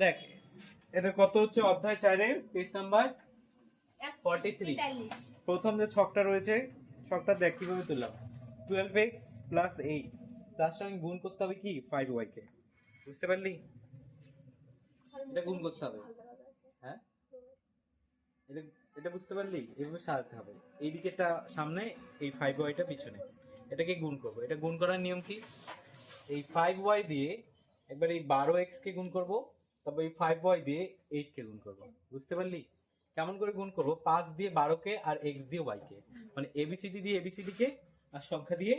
দেখ এটা কত হচ্ছে অধ্যায় 4-এর পেজ নাম্বার 43। প্রথম যে ছকটা রয়েছে ছকটা দেখ কিভাবে তুললাম। 12x প্লাস 8 তার সঙ্গে গুণ করতে হবে কি 5y কে। বুঝতে পারলি? এটা গুণ করতে হবে। হ্যাঁ, এটা এটা বুঝতে পারলি? এভাবে সাজাতে হবে। এই দিকেটা সামনে, এই 5yটা পিছনে। এটাকে গুণ করব। এটা গুণ করার নিয়ম কি? এই 5y দিয়ে একবার এই 12x কে গুণ করব, তারপর এই 5y দিয়ে 8 কে গুণ করব। বুঝতে পারলি? কেমন করে গুণ করব? 5 দিয়ে 12 কে আর x দিয়ে y কে, মানে এবিসিডি দিয়ে এবিসিডি কে আর সংখ্যা দিয়ে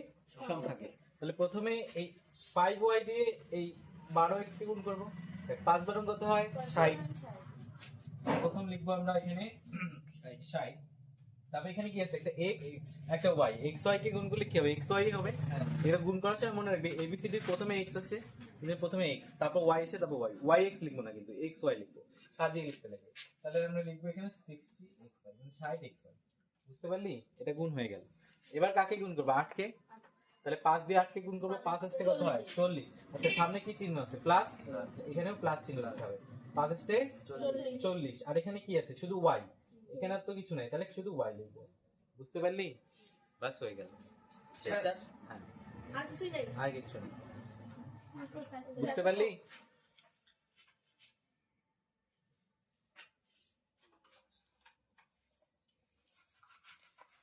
সংখ্যাকে। তাহলে প্রথমে এই 5y দিয়ে এই 12x কে গুণ করব। 5 বারং কত হয়? 60। প্রথম লিখবো আমরা এখানে 60। তারপর এখানে কি আছে? একটা x একটা y। xy কে গুণ করলে কি হবে? xy হবে। এটা গুণ করার সময় মনে রাখবে এবিসিডি প্রথমে x আছে, এর প্রথমে x, তারপর y এসে তারপর y। yx লিখবো না কিন্তু xy লিখবো, সাজিয়ে লিখতে লাগে। তাহলে আমরা লিখবো এখানে 60xy মানে 60xy। বুঝতে পারলি? এটা গুণ হয়ে গেল। এবার কাকে গুণ করবো? 8 কে। তাহলে 5 দিয়ে 8 কে গুণ করবো, 5 আসতে কত হয়? 40। আচ্ছা সামনে কি চিহ্ন আছে? প্লাস। এখানেও প্লাস চিহ্ন দিতে হবে। 5 আসতে 40। আর এখানে কি আছে? শুধু y। এখানে আর তো কিছু নাই, তাহলে শুধু y লিখবো। বুঝতে পারলি? বাস হয়ে গেল। শেষ। হ্যাঁ, আর কিছুই নাই। আর কিছু নেই। বুঝতে পারলি?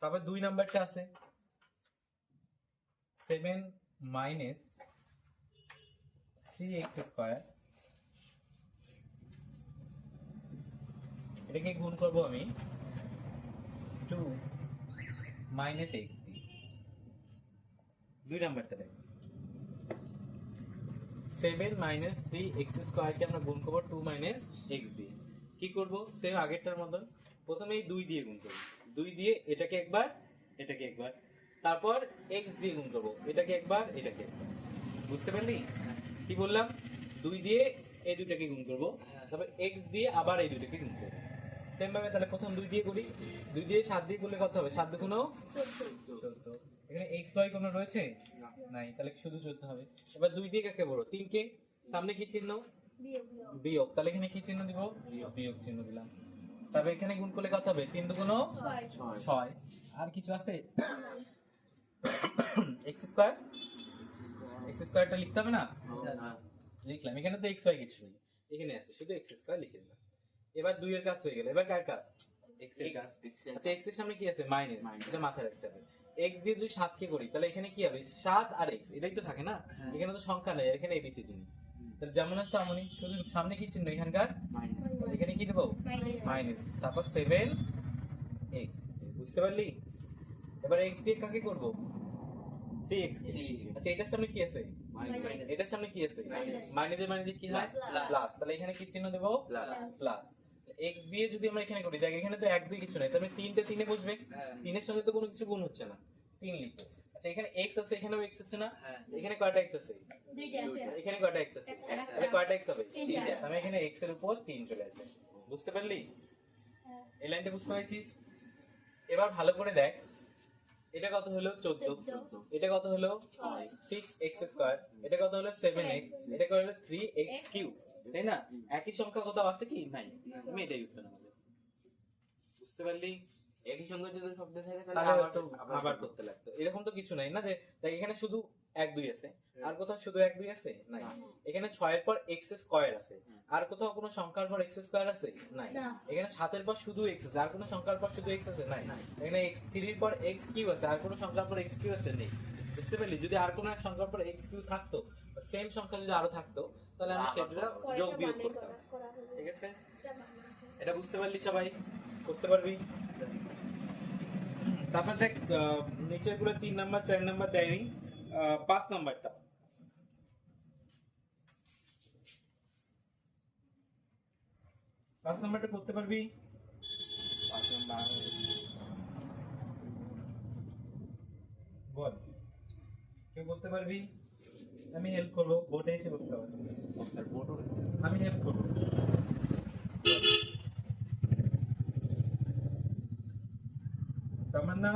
তারপর 2 নাম্বারটা আছে 7 মাইনাস 3x স্কয়ার। এটাকে গুণ করব আমি 2 মাইনাস x দিয়ে। 2 নাম্বারটা দেখ, 7 মাইনাস 3x স্কয়ার কে আমরা গুণ করব 2 মাইনাস x দিয়ে। কি করব? সেম আগেরটার মতন প্রথমে এই 2 দিয়ে গুণ করব। 2 দিয়ে এটাকে একবার, এটাকে একবার, তারপর x দিয়ে গুণ করব। এটাকে একবার, এটাকে একবার। বুঝতে পারলি? কি বললাম? 2 দিয়ে এই দুটাকে গুণ করব, তারপর x দিয়ে আবার এই দুটাকে গুণ করব। সেম ভাবে তাহলে প্রথম 2 দিয়ে করি। 2 দিয়ে 7 দিয়ে করলে কত হবে? 7 দুগুণ 14। এখানে xy কোনো রয়েছে? নাই, তাহলে শুধু 14 হবে। এবার 2 দিয়ে কাকে বড়? 3 কে। সামনে কি চিহ্ন? বিয়োগ। তাহলে এখানে কি চিহ্ন দিব? বিয়োগ চিহ্ন দিলাম। তবে এখানে গুণ করলে কত হবে? 3 দুগুণ 6। আর কিছু আছে? x square. x স্কয়ারটা লিখতে হবে না? লিখলাম। এখানে তো xy কিছু নেই, এখানে আছে শুধু x স্কয়ার লিখে দিলাম। এবার 2 এর কাজ হয়ে গেল। এবার কার কাজ? x এর কাজ। আচ্ছা x এর সামনে কি আছে? মাইনাস। এটা মাথায় রাখতে হবে। x দিয়ে যদি 7 কে করি তাহলে এখানে কি হবে? 7 আর x, এটাই তো থাকে না? এখানে তো সংখ্যা নেই, এখানে এবিসিডি নেই। তাহলে যেমন আছে তেমনই, শুধু সামনে কি চিহ্ন এখানকার? এখানে কি দেবো? মাইনাস। তারপর 7x। বুঝতে পারলি? এবার x দিয়ে কাকে করব? 3x। আচ্ছা এটার সামনে কি আছে? এটার সামনে কি আছে? মাইনাসের মাইনাসে কি হয়? প্লাস। তাহলে এখানে কি চিহ্ন দেবো? প্লাস। x দিয়ে যদি আমরা এখানে করি, দেখ এখানে তো 1 2 কিছু নাই, তাহলে 3 তে 3 এ বসবে। 3 এর সঙ্গে তো কোনো কিছু গুণ হচ্ছে না, 3 লিখবো। আচ্ছা এখানে x আছে, এখানেও x আছে না? এখানে কয়টা x আছে? এখানে কয়টা x আছে? তাহলে কয়টা x হবে? 3টা। তাহলে এখানে x এর উপর 3 চলে আসবে। বুঝতে পারলি? এই লাইনটা বুঝতে পারছিস? এবার ভালো করে দেখ, এটা কত হলো? 14। এটা কত হলো? 6x square. এটা কত হলো? 7x। এটা কত হলো? 3x cube. তাই না? একই সংখ্যা কোথাও আছে কি? নাই। আমি এটাই উত্তর আমাদের। বুঝতে পারলি? একই সঙ্গে যদি শব্দ থাকে তাহলে তাহলে আবার তো আবার করতে লাগতো। এরকম তো কিছু নাই না যে দেখ এখানে শুধু 1 2 আছে, আর কোথাও শুধু 1 2 আছে? নাই। এখানে 6 এর পর x স্কয়ার আছে, আর কোথাও কোনো সংখ্যার পর x স্কয়ার আছে? নাই। এখানে 7 এর পর শুধু x আছে, আর কোনো সংখ্যার পর শুধু x আছে? নাই। এখানে x3 এর পর x কিউ আছে, আর কোনো সংখ্যার পর x কিউ আছে? নেই। বুঝতে পারলি? যদি আর কোনো এক সংখ্যার পর x কিউ থাকতো, সেম সংখ্যা যদি আরো থাকতো, তাহলে আমরা সেটা যোগ বিয়োগ করতাম। ঠিক আছে? এটা বুঝতে পারলি সবাই? করতে পারবি? তারপর দেখ নিচের গুলো 3 নাম্বার 4 নাম্বার দেয়নি, 5 নাম্বারটা 5 নাম্বারটা করতে পারবি? বল, কেউ করতে পারবি? আমি হেল্প করবো, বোর্ডে এসে করতে হবে। আমি হেল্প করবো। তামান্না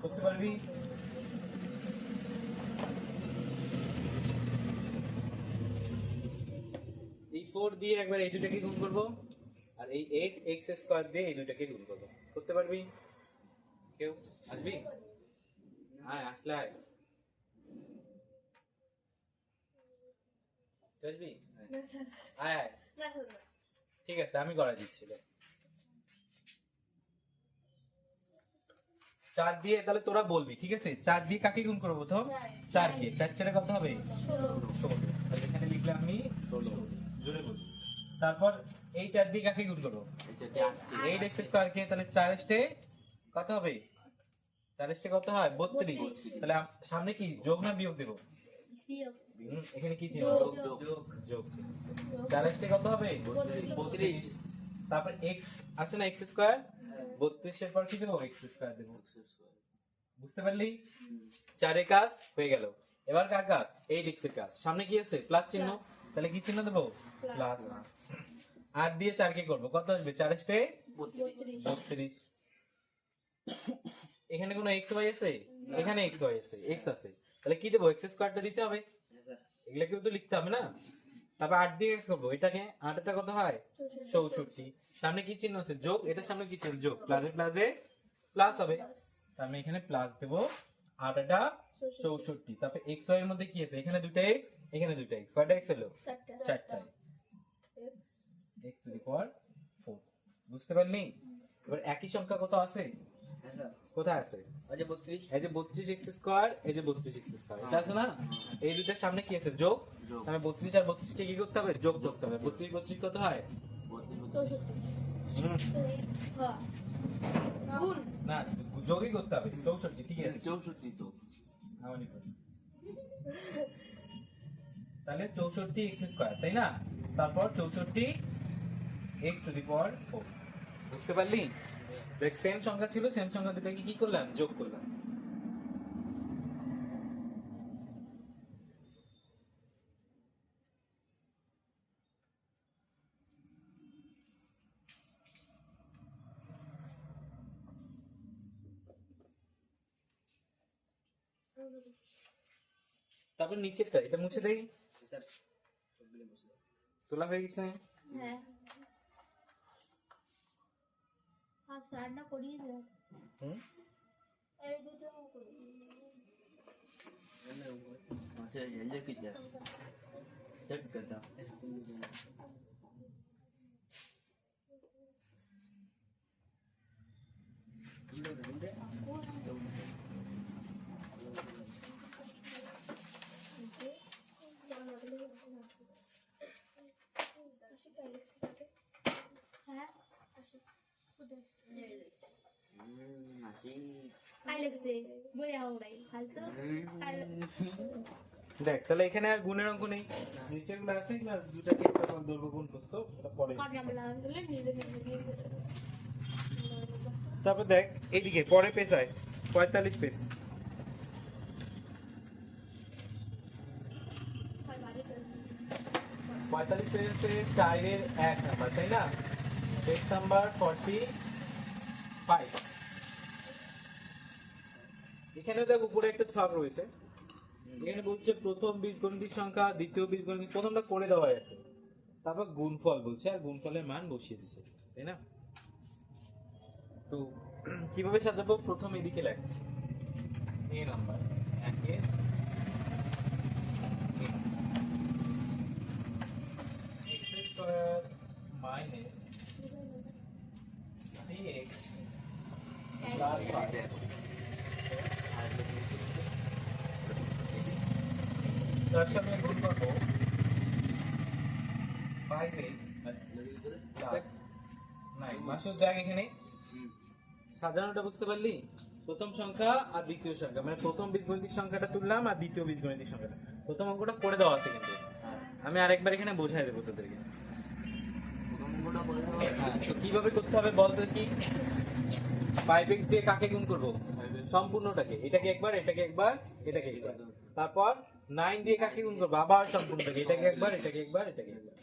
করতে পারবি? এই 4 দিয়ে একবার এই দুটাকে গুণ করব আর এই 8x স্কয়ার দিয়ে এই দুটাকে গুণ করব। করতে পারবি কেউ? আসবি? আয় আসলে আয়। তুই আসবি? আয় আয়। ঠিক আছে আমি করা দিচ্ছি। 4 দিয়ে তাহলে তোরা বলবি, ঠিক আছে? 4 দিয়ে কাকে গুণ করবো প্রথম? 4 কে। 4 4 কত হবে? 16। তাহলে এখানে লিখলাম আমি 16। জোরে বল। তারপর এই 4 দিয়ে কাকে গুণ করবো? 8x স্কয়ার কে। তাহলে 4 এস্টে কত হবে? 4 এস্টে কত হয়? 32। তাহলে সামনে কি যোগ না বিয়োগ দেব? এখানে কি চিহ্ন? যোগ। 4 এস্টে কত হবে? 32। তারপর x আছে না, x স্কয়ার? 32 এর পর কি দেবো? x স্কয়ার দেবো। বুঝতে পারলি? 4 এর কাজ হয়ে গেল। এবার কার কাজ? 8x এর কাজ। সামনে কি আছে? প্লাস চিহ্ন। তাহলে কি চিহ্ন দেবো? প্লাস। 8 দিয়ে 4 কে করব, কত আসবে? 4 এস্টে 32। এখানে কোনো x y আছে? এখানে x y আছে, x আছে। তাহলে কি দেবো? x স্কয়ারটা দিতে হবে। এগুলা কেউ তো লিখতে হবে না? তারপর 8 দিয়ে করবো এটাকে। 8 এটা কত হয়? 64। সামনে কি চিহ্ন আছে? যোগ। এটার সামনে কি চিহ্ন? যোগ। প্লাসে প্লাসে প্লাস হবে। আমি এখানে প্লাস দেব। 8 এটা 64। তারপর x y এর মধ্যে কি আছে? এখানে দুটো x, এখানে দুটো x। কয়টা x হলো? 4টা। x টু দি পাওয়ার 4। বুঝতে পারলি? এবার একই সংখ্যা কত আছে? কোথায় আছে? এই যে 32x স্কয়ার, এই যে 32x স্কয়ার। এটা আছে না? এই দুটোর সামনে কি আছে? যোগ। তাহলে 32 আর 32 কে কি করতে হবে? যোগ করতে হবে। 32 32 কত হয়? না, যোগই করতে হবে। 64। ঠিক আছে, 64 তো আমারই করো। তাহলে 64x স্কয়ার, তাই না? তারপর 64x টু দি পাওয়ার 4। বুঝতে পারলি? দেখ, সেম সংখ্যা ছিল, সেম সংখ্যা দুটোকে কি করলাম? যোগ করলাম। তারপর নিচেরটা এটা মুছে দেই। তোলা হয়ে গেছে? হ্যাঁ। আর স্যারটা করিয়ে দেয়। হুম। এই দুটো করি। अच्छा ये कितना चेक करता হ্যাঁ। masih কাই লাগছে বই আও নাই ফালতু দেখ, তাহলে এখানে আর গুণের অঙ্ক নেই। নিচের গুলো আছে, না দুটাকে তখন দৈর্ঘ্য গুণ করতে ওটা পরে। কাটা লাগলে নিজে নিজে তারপর দেখ এইদিকে পরে পেছায় 45 পেজ। 45 পেজ হচ্ছে 4 এর 1 নাম্বার, তাই না? Page number 45। এখানে দেখ উপরে একটা ছক রয়েছে। এখানে বলছে প্রথম বীজগণিত সংখ্যা, দ্বিতীয় বীজগণিত, প্রথমটা করে দেওয়া আছে। তারপর গুণফল বলছে আর গুণফলের মান বসিয়ে দিচ্ছে, তাই না? তো কিভাবে সাজাবো? প্রথম এদিকে লেখ এ নাম্বার 1 এর x square minus 3x plus 5 তার সাথে গুণ করবো 5x প্লাস 9। মাসুদ দেখ এখানে সাজানোটা বুঝতে পারলি? প্রথম সংখ্যা আর দ্বিতীয় সংখ্যা, মানে প্রথম বীজগণিতিক সংখ্যাটা তুললাম আর দ্বিতীয় বীজগণিতিক সংখ্যাটা। প্রথম অঙ্কটা করে দেওয়া আছে কিন্তু আমি আরেকবার এখানে বোঝাই দেবো তোদেরকে। হ্যাঁ, তো কিভাবে করতে হবে বলতো? কি 5x দিয়ে কাকে গুণ করবো? সম্পূর্ণটাকে। এটাকে একবার, এটাকে একবার, এটাকে একবার। তারপর 9 দিয়ে কাকে গুণ করবো? আবার সম্পূর্ণটাকে। এটাকে একবার, এটাকে একবার, এটাকে একবার।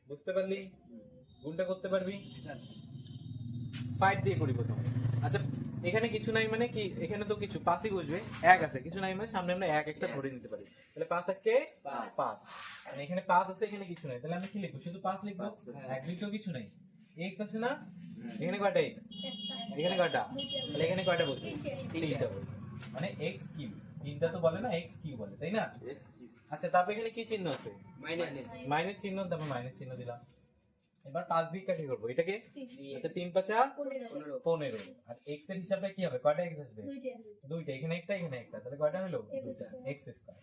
বুঝতে পারলি? গুণটা করতে পারবি? 5 দিয়ে করি প্রথম। আচ্ছা, এখানে কিছু নাই মানে কি, এখানে তো কিছু পাঁচই বসবে, এক আছে, কিছু নাই মানে সামনে আমরা এক একটা ধরে নিতে পারি। তাহলে 5 একে 5, মানে এখানে 5 আছে, এখানে কিছু নাই, তাহলে আমরা কি লিখবো? শুধু 5 লিখবো। এক দুইটাও কিছু নাই, x আছে না, এখানে কয়টা x, এখানে কয়টা, তাহলে এখানে কয়টা বলবে? তিনটা বলবে, মানে x কিউব। তিনটা তো বলে না, x কিউব বলে, তাই না? আচ্ছা, তারপর এখানে কি চিহ্ন আছে? মাইনাস চিহ্ন, তারপর মাইনাস চিহ্ন দিলাম। এবার 5 দিয়ে কাকে করবো? এটাকে। আচ্ছা, 3 5 15, আর x এর হিসাবে কি হবে? কয়টা x আসবে? দুইটা, এখানে একটা এখানে একটা, তাহলে কয়টা হলো? দুইটা, x স্কয়ার।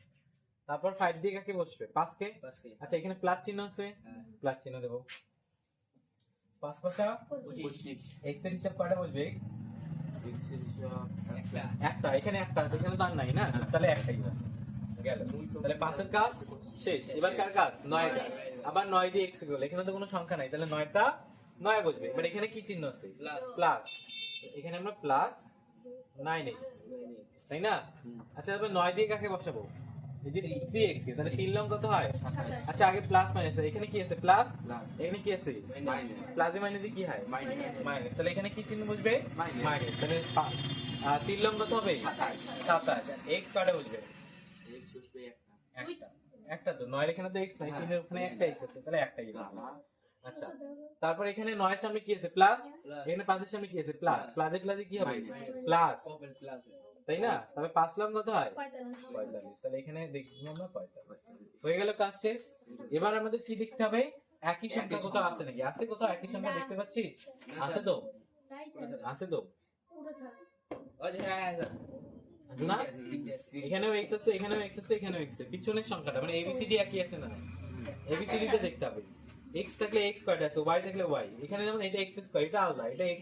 তারপর 5 দিয়ে কাকে বসবে? 5 কে। আচ্ছা, এখানে প্লাস চিহ্ন আছে, প্লাস চিহ্ন দেব। 5 5 25 x এর হিসাব কয়টা বসবে? x এর হিসাব একটা, এখানে একটা আছে, এখানে তো আর নাই না, তাহলে একটাই হবে। গেল, তাহলে 5 এর কাজ শেষ। এবার কার কাজ? 9 টা। আবার 9 দিয়ে x গেল, এখানে তো কোনো সংখ্যা নাই, তাহলে 9 টা 9 বসবে। এবার এখানে কি চিহ্ন আছে? প্লাস। এখানে আমরা প্লাস 9x, তাই না? আচ্ছা, এবার 9 দিয়ে কাকে বসাবো? এই যে 3x কে, তাহলে 3 লং কত হয়? আচ্ছা, আগে প্লাস মাইনাস, এখানে কি আছে? প্লাস, এখানে কি আছে? প্লাসে মাইনাসে কি হয়? মাইনাস। তাহলে এখানে কি চিহ্ন বসবে? মাইনাস। তাহলে 3 লং কত হবে? 27। x কয়টা বসবে? x বসবে একটা, একটা তো 9 এর এখানে তো x নাই, 3 এর ওখানে একটা x আছে, তাহলে একটাই হবে। আচ্ছা, তারপর এখানে 9 এর সামনে কি আছে? প্লাস। এখানে 5 এর সামনে কি আছে? প্লাস। প্লাসে প্লাসে কি হবে? প্লাস, তাই না? তবে 5 লং কত হয়? 45। তাহলে এখানে দেখবো আমরা 45। হয়ে গেল, কাজ শেষ। এবার আমাদের কি দেখতে হবে? একই সংখ্যা কোথাও আছে নাকি? আছে কোথাও একই সংখ্যা, দেখতে পাচ্ছিস? আছে তো, আছে তো না? এখানেও x আছে, এখানেও x আছে, এখানেও x আছে, পিছনের সংখ্যাটা মানে ABCD একই আছে না? ABCD তে দেখতে হবে। x থাকলে x কয়টা আছে, y থাকলে y। এখানে যেমন এটা x স্কয়ার, এটা আলাদা, এটা x,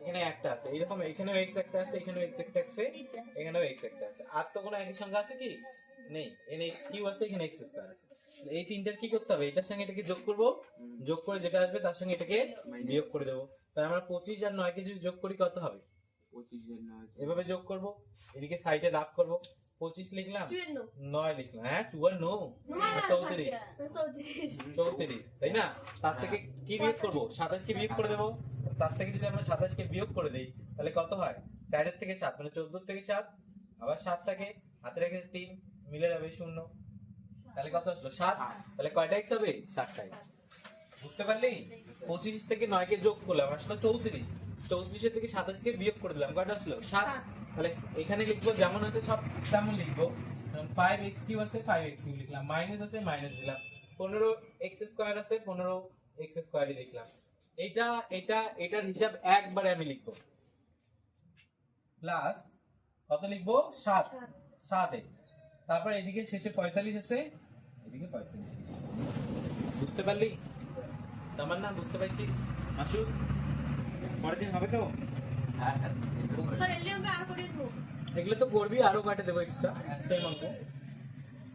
এখানে একটা আছে, এরকম এখানেও x একটা আছে, এখানেও x একটা আছে, এখানেও x একটা আছে। আর তো কোনো একই সংখ্যা আছে কি? নেই। এখানে x কিউব আছে, এখানে x স্কয়ার আছে। এই তিনটার কি করতে হবে? এটার সঙ্গে এটাকে যোগ করব, যোগ করে যেটা আসবে তার সঙ্গে এটাকে বিয়োগ করে দেবো। তাহলে আমরা 25 আর 9 কে যদি যোগ করি কত হবে? 25 এর 9 এভাবে যোগ করব, এদিকে সাইডে রাফ করব। 25 লিখলাম, 9 লিখলাম, হ্যাঁ 54, 34, তাই না? তার থেকে কি বিয়োগ করব? 27 কে বিয়োগ করে দেবো। তার থেকে যদি আমরা 27 কে বিয়োগ করে দেই, তাহলে কত হয়? 4 এর থেকে 7, মানে 14 থেকে 7, আবার 7 থাকে, হাতে রেখে 3 মিলে যাবে 0, তাহলে কত আসলো? 7। তাহলে কয়টা x হবে? 7টা x। বুঝতে পারলি? 25 থেকে 9 কে যোগ করলাম, আসলো 34। 34 থেকে 27 কে বিয়োগ করে দিলাম, কয়টা আসলো? 7। তাহলে এখানে লিখবো যেমন আছে সব তেমন লিখবো। 5x কিউব আছে, 5x কিউব লিখলাম, মাইনাস আছে, মাইনাস দিলাম, 15x স্কয়ার আছে, 15x স্কয়ারই লিখলাম। এটা এটা এটার হিসাব একবারে আমি লিখবো, প্লাস কত লিখবো? 7, 7x। তারপর এদিকে শেষে 45 আছে, এদিকে 45। বুঝতে পারলি? আমার না, বুঝতে পারছিস মাসুদ? পরের দিন হবে তো? এগুলো তো করবি, আরো কাটে দেবো এক্সট্রা, সেম অঙ্ক।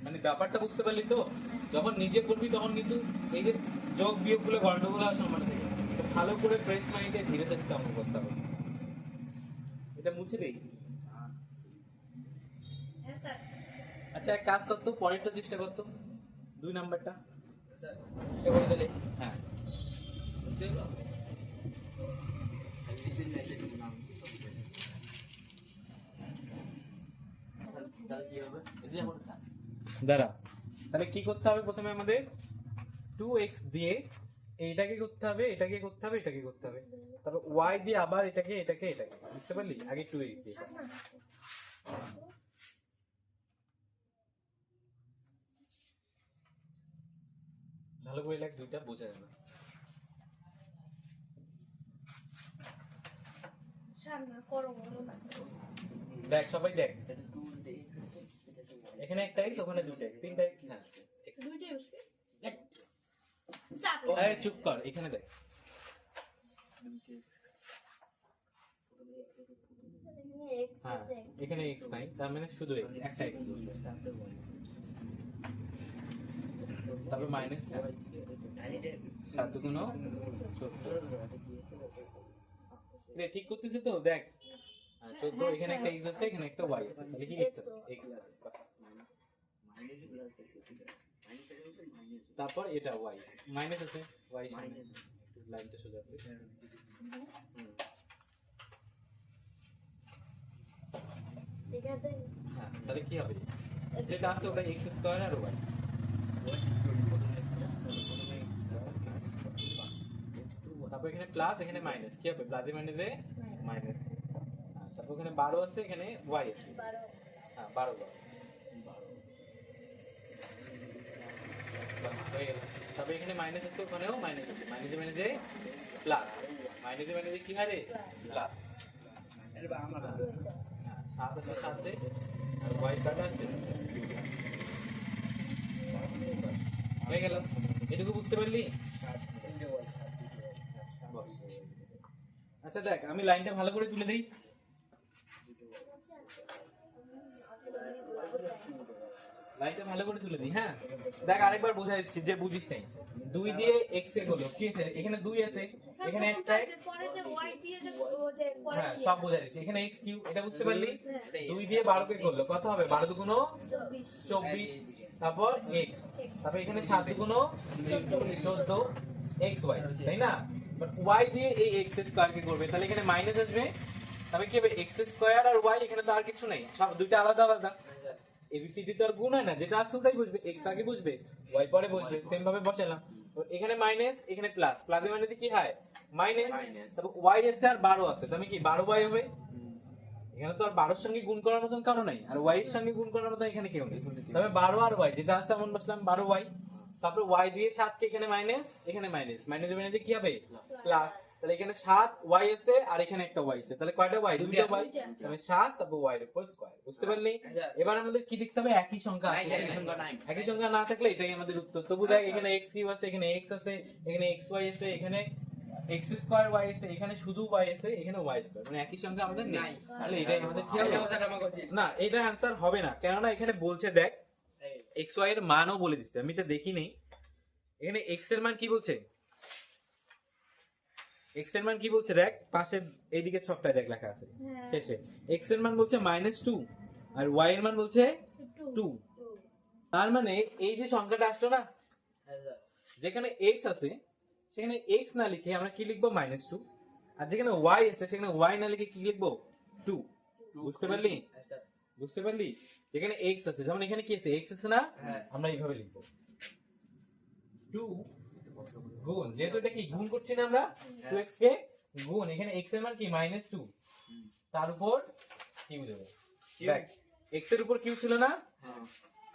মানে ব্যাপারটা বুঝতে পারলি তো? যখন নিজে করবি তখন কিন্তু এই যে যোগ বিয়োগ গুলো গন্ডগোল হওয়ার সম্ভাবনা থাকে। তো ভালো করে ফ্রেশ মাইন্ডে ধীরে ধীরে অঙ্ক করতে হবে। এটা মুছে দেই। আচ্ছা, এক কাজ করতো, পরেরটা চেষ্টা করতো, 2 নাম্বারটা সে করে দিলে। হ্যাঁ, দাঁড়া, তাহলে কি করতে হবে? প্রথমে আমাদের 2x দিয়ে এইটাকে করতে হবে, এটাকে করতে হবে, এটাকে করতে হবে, তারপর y দিয়ে আবার এটাকে এটাকে এটাকে। বুঝতে পারলি? আগে 2x দিয়ে ভালো করে লাগ, দুইটা বোঝা যাবে। দেখ, সবাই দেখ, এখানে একটা x, ওখানে দুইটা x, তিনটা x। হ্যাঁ, এই চুপ কর, এখানে দেখ। হ্যাঁ, এখানে x নাই, তার মানে শুধু একটা x। তারপর মাইনাস 7 গুণ 14। ঠিক করতেছে তো? দেখ, 14, এখানে একটা x আছে, এখানে একটা y আছে, তাহলে কি লিখতে হবে? x। তারপর এটা y, মাইনাস আছে, y সামনে লাইনটা সোজা করে। ঠিক আছে হ্যাঁ তাহলে কি হবে যেটা আছে ওটা এক্স স্কয়ার আর ওয়াই তারপর এখানে প্লাস এখানে মাইনাস কি হবে প্লাসে মাইনাসে মাইনাস তারপর এখানে 12 আছে এখানে ওয়াই আছে 12 হ্যাঁ 12 হয়ে গেল তারপর এখানে মাইনাস আছে ওখানেও মাইনাস আছে মাইনাসে মাইনাসে প্লাস মাইনাসে মাইনাসে কি হারে প্লাস সাত আছে সাথে আর ওয়াই কাটা আছে হয়ে গেল এটুকু বুঝতে পারলি আচ্ছা দেখ আমি লাইনটা ভালো করে তুলে দিই লাইনটা ভালো করে তুলে দিই হ্যাঁ দেখ আরেকবার বোঝা দিচ্ছি যে বুঝিস নাই 2 দিয়ে x এ হলো কি আছে এখানে 2 আছে এখানে একটা পরে যে y দিয়ে যে ও যে পরে হ্যাঁ সব বোঝা দিচ্ছি এখানে x কিউ এটা বুঝতে পারলি 2 দিয়ে 12 কে করলো কত হবে 12 দুগুণ 24 তারপর x তারপর এখানে 7 দুগুণ 14 xy তাই না বাট y দিয়ে এই x স্কয়ার কে করবে তাহলে এখানে মাইনাস আসবে তবে কি হবে x স্কয়ার আর y এখানে তো আর কিছু নেই সব দুইটা আলাদা আলাদা এবিসিডি তো আর গুণ হয় না যেটা আছে ওটাই বুঝবে x আগে বুঝবে y পরে বুঝবে সেম ভাবে বসালাম তো এখানে মাইনাস এখানে প্লাস প্লাসে মাইনাসে কি হয় মাইনাস তারপর y আছে আর 12 আছে তাহলে কি 12y হবে এখানে তো আর 12 এর সঙ্গে গুণ করার মতন কারণ নাই আর y এর সঙ্গে গুণ করার মতন এখানে কেউ নেই তবে 12 আর y যেটা আছে এমন বসলাম 12y তারপর y দিয়ে 7 কে এখানে মাইনাস এখানে মাইনাস মাইনাসে মাইনাসে কি হবে প্লাস তাহলে এখানে 7y আছে আর এখানে একটা y আছে তাহলে কয়টা y দুইটা y তাহলে 7 তারপর y এর উপর স্কয়ার বুঝতে পারলি এবার আমাদের কি দেখতে হবে একই সংখ্যা আছে একই সংখ্যা না থাকলে এটাই আমাদের উত্তর তবু দেখ এখানে x কিউব আছে এখানে x আছে এখানে xy আছে এখানে x স্কয়ার y আছে এখানে শুধু y আছে এখানে y স্কয়ার মানে একই সংখ্যা আমাদের নেই তাহলে এটাই আমাদের কি হবে না এটা आंसर হবে না কেন না এখানে বলছে দেখ xy এর মানও বলে দিচ্ছে আমি এটা দেখি নেই এখানে x এর মান কি বলছে x এর মান কি বলছে দেখ পাশের এইদিকে ছকটায় দেখ লেখা আছে শেষে x এর মান বলছে -2 আর y এর মান বলছে 2 তার মানে এই যে সংখ্যাটা আসলো না যেখানে x আছে সেখানে x না লিখে আমরা কি লিখবো -2 আর যেখানে y আছে সেখানে y না লিখে কি লিখবো 2 বুঝতে পারলি বুঝতে পারলি যেখানে x আছে যেমন এখানে কি আছে x আছে না আমরা এইভাবে লিখবো 2 গুণ যেহেতু এটা কি গুণ করছি না আমরা 2x কে গুণ এখানে x এর মান কি -2 তার উপর কিউ দেব দেখ x এর উপর কিউ ছিল না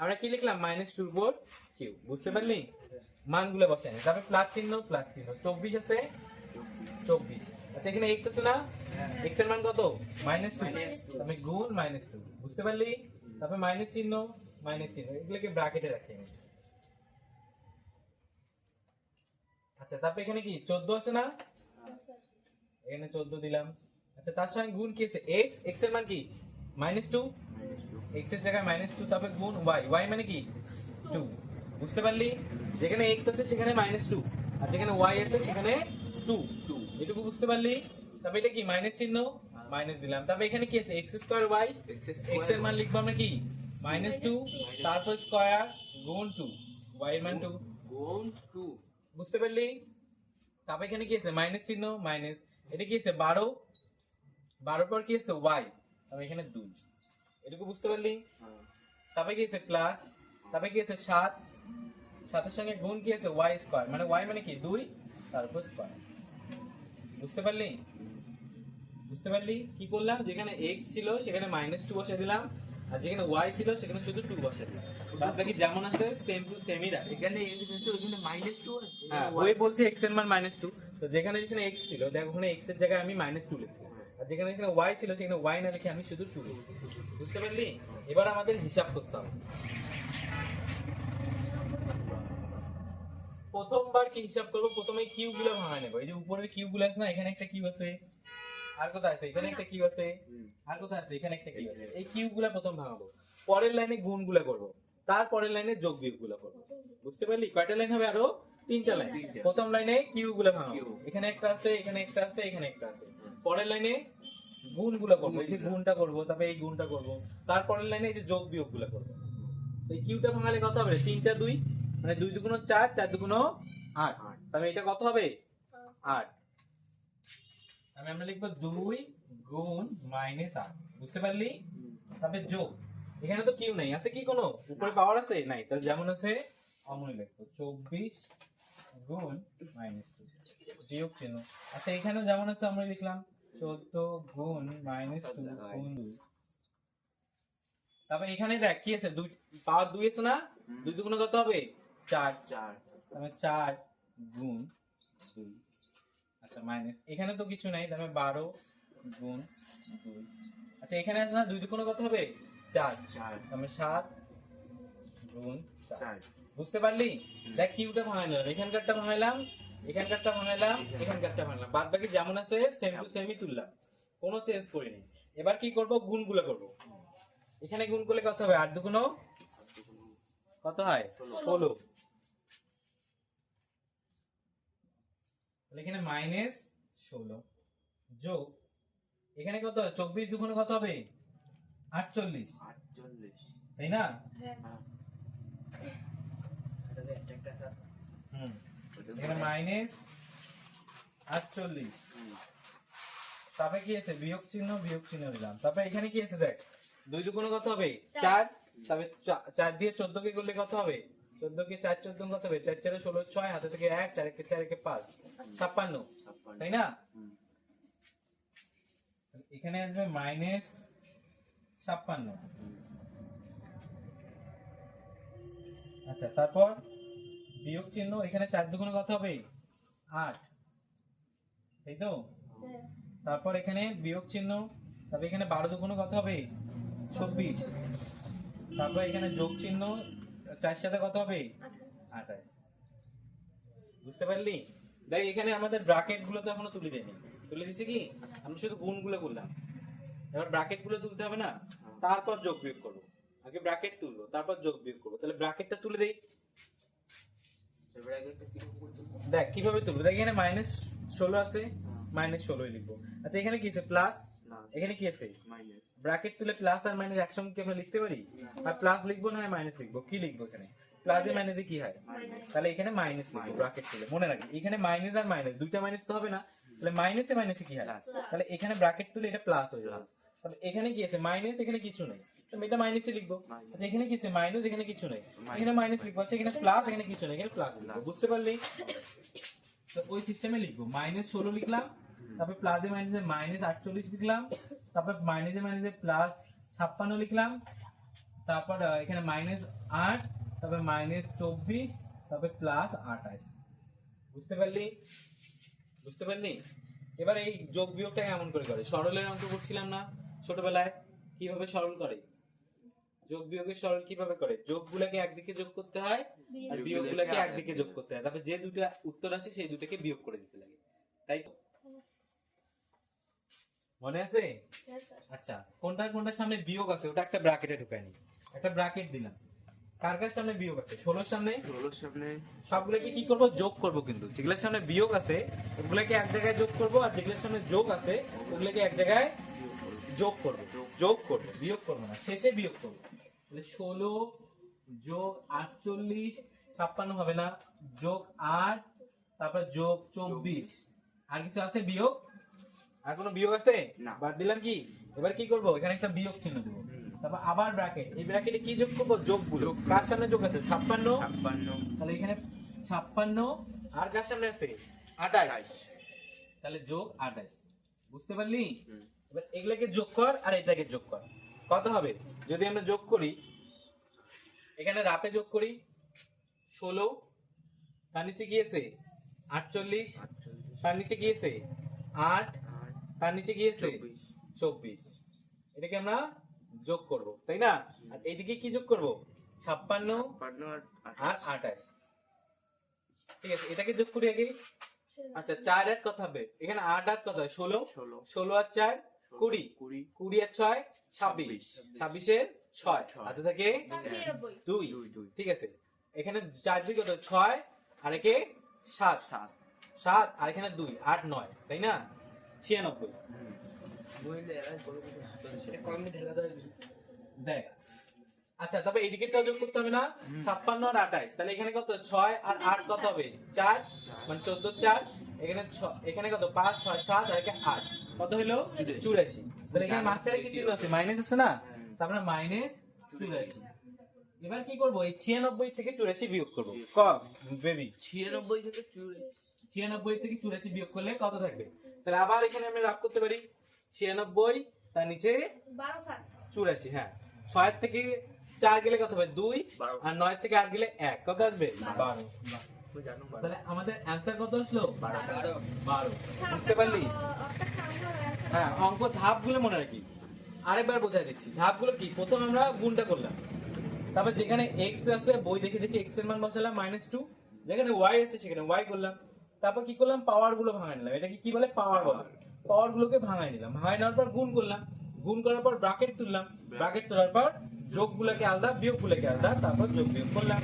আমরা কি লিখলাম -2 এর উপর কিউ বুঝতে পারলি মানগুলো বসাই তারপর প্লাস চিহ্ন 24 আছে 24 আচ্ছা এখানে x আছে না x এর মান কত -2 আমি গুণ -2 বুঝতে পারলি তারপর মাইনাস চিহ্ন এগুলোকে ব্র্যাকেটে রাখি আমি আচ্ছা তারপর এখানে কি 14 আছে না এখানে 14 দিলাম আচ্ছা তার সঙ্গে গুণ কি আছে x এর মান কি -2 x এর জায়গায় -2 তারপর গুণ y মানে কি 2 বুঝতে পারলি যেখানে x আছে সেখানে -2 আর যেখানে y আছে সেখানে 2 এটুকু বুঝতে পারলি তারপর এটা কি মাইনাস চিহ্ন মাইনাস দিলাম তারপর এখানে কি আছে x স্কয়ার y x এর মান লিখবো আমরা কি -2 তারপর স্কয়ার গুণ 2 y এর মান 2 গুণ 2 বুঝতে পারলি তারপর এখানে কি আছে মাইনাস চিহ্ন মাইনাস এটা কি আছে 12 পর কি আছে y তারপর এখানে 2 এটুকু বুঝতে পারলি তারপর কি আছে প্লাস তারপর কি আছে 7 এর সঙ্গে গুণ কি আছে y স্কয়ার মানে y মানে কি 2 তারপর স্কয়ার বুঝতে পারলি কি করলাম যেখানে x ছিল সেখানে -2 বসিয়ে দিলাম আর যেখানে y ছিল সেখানে শুধু 2 বসিয়ে দিলাম বাদ বাকি যেমন আছে সেম টু সেমই রাখি এখানে ওখানে -2 আছে হ্যাঁ ওই বলছে x এর মান -2 তো যেখানে x ছিল দেখো ওখানে x এর জায়গায় আমি -2 লিখছি আর যেখানে y ছিল সেখানে y না লিখে আমি শুধু 2 লিখছি বুঝতে পারলি এবার আমাদের হিসাব করতে হবে প্রথমবার কি হিসাব করব প্রথমে কিউ গুলো ভাঙা নেব এই যে উপরের কিউ গুলো আছে না এখানে একটা কিউ আছে আর কোথায় আছে এখানে একটা কিউ আছে আর কোথায় আছে এখানে একটা কিউ আছে এই কিউ গুলো প্রথম ভাঙাবো পরের লাইনে গুণ গুলো করব তারপরের লাইনে যোগ বিয়োগ গুলো করব বুঝতে পারলি কয়টা লাইন হবে আরো তিনটা লাইন প্রথম লাইনে কিউ গুলো ভাঙাবো এখানে একটা আছে এখানে একটা আছে এখানে একটা আছে পরের লাইনে গুণ গুলো করব এই যে গুণটা করব তারপর এই গুণটা করব তারপরের লাইনে এই যে যোগ বিয়োগ গুলো করব এই কিউটা ভাঙালে কত হবে 3টা 2 মানে 2 দুগুণ 4 4 দুগুণ 8 তাহলে এটা কত হবে 8 আমি আমরা লিখব 2 গুণ -8 বুঝতে পারলি তারপরে যোগ, এখানে তো কিউ নাই, আছে কি কোনো উপরে পাওয়ার আছে নাই, তাহলে যেমন আছে অমনি লিখবো 24 গুণ -2 বিয়োগ চিহ্ন। আচ্ছা এখানে যেমন আছে আমরা লিখলাম 14 গুণ -2 গুণ 2। তারপর এখানে দেখ কি আছে, দুই পাওয়ার 2 আছে না, 2 দুগুণে কত হবে 4, 4 তাহলে 4 গুণ 2। আচ্ছা মাইনাস, এখানে তো কিছু নাই, তাহলে 12 গুণ 2। আচ্ছা এখানে আছে না 2 দুগুণে কত হবে 4, 4 তাহলে 7 গুণ 4। 4 বুঝতে পারলি? দেখ কিউটা ভাঙাইলাম, এখানকারটা ভাঙাইলাম, এখানকারটা ভাঙাইলাম, এখানকারটা ভাঙাইলাম, বাদ বাকি যেমন আছে সেম টু সেমই তুললাম, কোনো চেঞ্জ করিনি। এবার কি করব, গুণগুলো করব। এখানে গুণ করলে কত হবে, 8 দুগুণ কত হয় 16, তাহলে এখানে -16 যোগ এখানে কত 24 দুগুণ কত হবে 48, 48 তাই না? হ্যাঁ তাহলে একটা স্যার হুম, এখানে -48, তারপরে কি আছে বিয়োগ চিহ্ন দিলাম। তারপরে এখানে কি আছে দেখ, 2 দুগুণ কত হবে 4, তারপরে 4 দিয়ে 14 কে করলে কত হবে, 14 কে 4 14 কত হবে 4 4 16 6, হাতে থেকে 1, 4 1 4 1 5, 56, তাই না? এখানে আসবে -56। আচ্ছা তারপর বিয়োগ চিহ্ন, এখানে 4 দুগুণ কত হবে 8, তাই তো? হ্যাঁ তারপর এখানে বিয়োগ চিহ্ন, তারপর এখানে 12 দুগুণ কত হবে 26, তারপর এখানে যোগ চিহ্ন, 4 সাথে কত হবে 28। বুঝতে পারলি? দেখ এখানে আমাদের ব্র্যাকেট গুলো তো এখনো তুলে দেয়নি, তুলে দিছি কি, আমরা শুধু গুণগুলো করলাম। এবার ব্র্যাকেট গুলো তুলতে হবে না, তারপর যোগ বিয়োগ করবো। আগে ব্র্যাকেট তুলবো, তারপর যোগ বিয়োগ করবো। তাহলে ব্র্যাকেটটা তুলে দেই, এবারে আগে একটা কি করতে দেখ কিভাবে তুলবো। দেখ এখানে -16 আছে, -16 লিখবো। আচ্ছা এখানে কি আছে প্লাস, না এখানে কি আছে মাইনাস ব্র্যাকেট তুলে প্লাস আর মাইনাস একসঙ্গে কি আমরা লিখতে পারি? আর প্লাস লিখবো না মাইনাস লিখবো, কি লিখবো এখানে প্লাসে মাইনাসে কি হয়, তাহলে এখানে মাইনাস লিখবো ব্র্যাকেট তুলে। মনে রাখি এখানে মাইনাস আর মাইনাস দুইটা মাইনাস তো হবে না, তাহলে মাইনাসে মাইনাসে কি হয়, প্লাস তাহলে এখানে ব্র্যাকেট তুলে এটা প্লাস হয়ে যাবে। তাহলে এখানে কি আছে মাইনাস, এখানে কিছু নেই, তাহলে এটা মাইনাসে লিখবো। আচ্ছা এখানে কি আছে মাইনাস, এখানে কিছু নেই, এখানে মাইনাস লিখবো। আচ্ছা এখানে প্লাস, এখানে কিছু নেই, এখানে প্লাস লিখবো। বুঝতে পারলি? তো ওই সিস্টেমে লিখবো, -16 লিখলাম, তারপর প্লাসে মাইনাসে -48 লিখলাম, তারপর মাইনাসে মাইনাসে +56 লিখলাম, তারপর এখানে -8, তারপর -24, তারপর +28। বুঝতে পারলি? বুঝতে পারলি? এবার এই যোগ বিয়োগটা কেমন করে করে, সরলের অঙ্ক করছিলাম না ছোটবেলায়, কিভাবে সরল করে, যোগ বিয়োগের সরল কিভাবে করে, যোগগুলোকে একদিকে যোগ করতে হয় আর বিয়োগগুলোকে একদিকে যোগ করতে হয়, তারপর যে দুটো উত্তর আসে সেই দুটোকে বিয়োগ করে দিতে লাগে, তাই তো? মনে আছে? হ্যাঁ স্যার আচ্ছা কোনটার কোনটার সামনে বিয়োগ আছে ওটা একটা ব্র্যাকেটে ঢুকাই নি, একটা ব্র্যাকেট দিলাম। কার কার সামনে বিয়োগ আছে, 16 সামনে, 16 সামনে সবগুলোকে কি করব যোগ করব, কিন্তু যেগুলোর সামনে বিয়োগ আছে ওগুলোকে এক জায়গায় যোগ করব, আর যেগুলোর সামনে যোগ আছে ওগুলোকে এক জায়গায় যোগ করব, যোগ করব, বিয়োগ করব না, শেষে বিয়োগ করব। তাহলে 16 যোগ 48, 56 হবে না, যোগ 8, তারপর যোগ 24, আর কিছু আছে বিয়োগ, আর কোনো বিয়োগ আছে না। বাদ দিলাম কি, এবার কি করব এখানে একটা বিয়োগ চিহ্ন দেব, তারপর আবার ব্র্যাকেট, এই ব্র্যাকেটে কি যোগ করব, যোগগুলো। কার সামনে যোগ আছে 56, 56 তাহলে এখানে 56, আর কার সামনে আছে 28, তাহলে যোগ 28। বুঝতে পারলি? এবার এগুলাকে যোগ কর আর এটাকে যোগ কর, কত হবে যদি আমরা যোগ করি, এখানে রাপে যোগ করি 16, তার নিচে কি আছে 48, তার নিচে কি আছে 8, তার নিচে কি আছে 24, এটাকে আমরা যোগ করব, তাই না? আর এইদিকে কি যোগ করব 56 আর 28, ঠিক আছে এটাকে যোগ করি আগে। আচ্ছা 4 আর কত হবে, এখানে 8 আর কত হয় 16, 16 আর 4 20, 20 আর 6 26, 26 এর 6 হাতে থাকে 2, ঠিক আছে। এখানে 4 2 কত 6, আর একে 7, 7 আর এখানে 2, 8 9, তাই না 96। দেখ আচ্ছা তবে এইদিকে যোগ করতে হবে না, 56 আর 28, তাহলে এখানে কত 6 আর 8 কত হবে 4, মানে 14 4, এখানে এখানে কত 5 6 7 আর এখানে 8, কত হলো 84। তাহলে এখানে মাঝখানে কি চিহ্ন আছে মাইনাস আছে না, তারপরে -84। এবার কি করবো, এই 96 থেকে 84 বিয়োগ করবো। কম বেবি 96 থেকে 96 থেকে 84 বিয়োগ করলে কত থাকবে? তাহলে আবার এখানে আমরা রাগ করতে পারি 96, তার নিচে 12 84। হ্যাঁ, 6 থেকে 4 গেলে কত হবে? 2, 12। আর 9 থেকে 8 গেলে 1, কত আসবে? 12। জানো তাহলে আমাদের অ্যান্সার কত আসলো? 12। 12। বুঝতে পারলি? হ্যাঁ, অঙ্ক ধাপগুলো মনে রাখি। আরেকবার বোঝাই দিচ্ছি ধাপগুলো কি। প্রথম আমরা গুণটা করলাম, তারপর যেখানে x আছে বই দেখে দেখে x এর মান বসালাম -2, যেখানে y আছে সেখানে y করলাম। তারপর কি করলাম, পাওয়ার গুলো ভাঙাই নিলাম। এটাকে কি বলে? পাওয়ার বলে। পাওয়ার গুলোকে ভাঙাই নিলাম, ভাঙাই নেওয়ার পর গুণ করলাম, গুণ করার পর ব্র্যাকেট তুললাম, ব্র্যাকেট তোলার পর যোগগুলোকে আলাদা, বিয়োগগুলোকে আলাদা, তারপর যোগ বিয়োগ করলাম।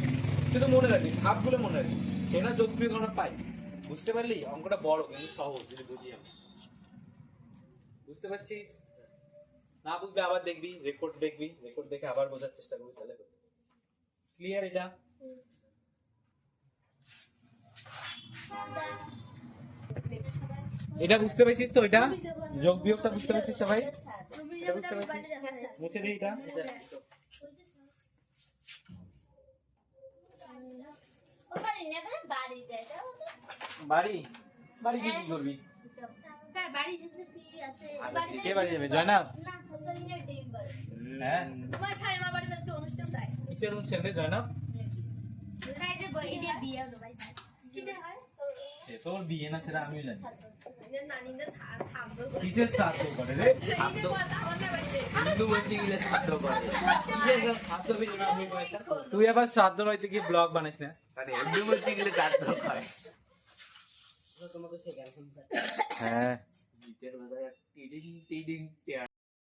শুধু মনে রাখবি ধাপগুলো মনে রাখবি, সে না যোগ বিয়োগ আমরা পাই। বুঝতে পারলি? অঙ্কটা বড় কিন্তু সহজ যদি বুঝি আমরা। বুঝতে পারছিস? না বুঝলে আবার দেখবি, রেকর্ড দেখবি, রেকর্ড দেখে আবার বোঝার চেষ্টা করবি, তাহলে ক্লিয়ার এটা? এটা বুঝতে পেরেছিস তো? এটা যোগ বিয়োগটা বুঝতে পেরেছিস সবাই? এটা বুঝতে পেরেছিস? মুছে দিই এটা। বাড়ি বাড়ি কি কি করবি? স্যার বাড়ি যেতে কি আছে? কে বাড়ি যাবে? জয়নাব? না, হোসেনের টেম্পল। হ্যাঁ, আমার খাই আমার বাড়িতে একটা অনুষ্ঠান তাই। কিসের অনুষ্ঠান রে জয়নাব? খাই যে বই এটা বিয়ে হলো ভাই স্যার। কিটা হয়? সে তোর বিয়ে না, সেটা আমিও জানি। নানিদের থামবে। কিসের শ্রাদ্ধ করে রে? ছাত্র কথা আমার বাড়িতে। হিন্দু বলতে গেলে ছাত্র করে। তুই আবার শ্রাদ্ধ বাড়িতে গিয়ে ব্লগ বানাইস না? মানে হিন্দু বলতে গেলে ছাত্র করে। হ্যাঁ, জিতের মাথায় টিডিং টিডিং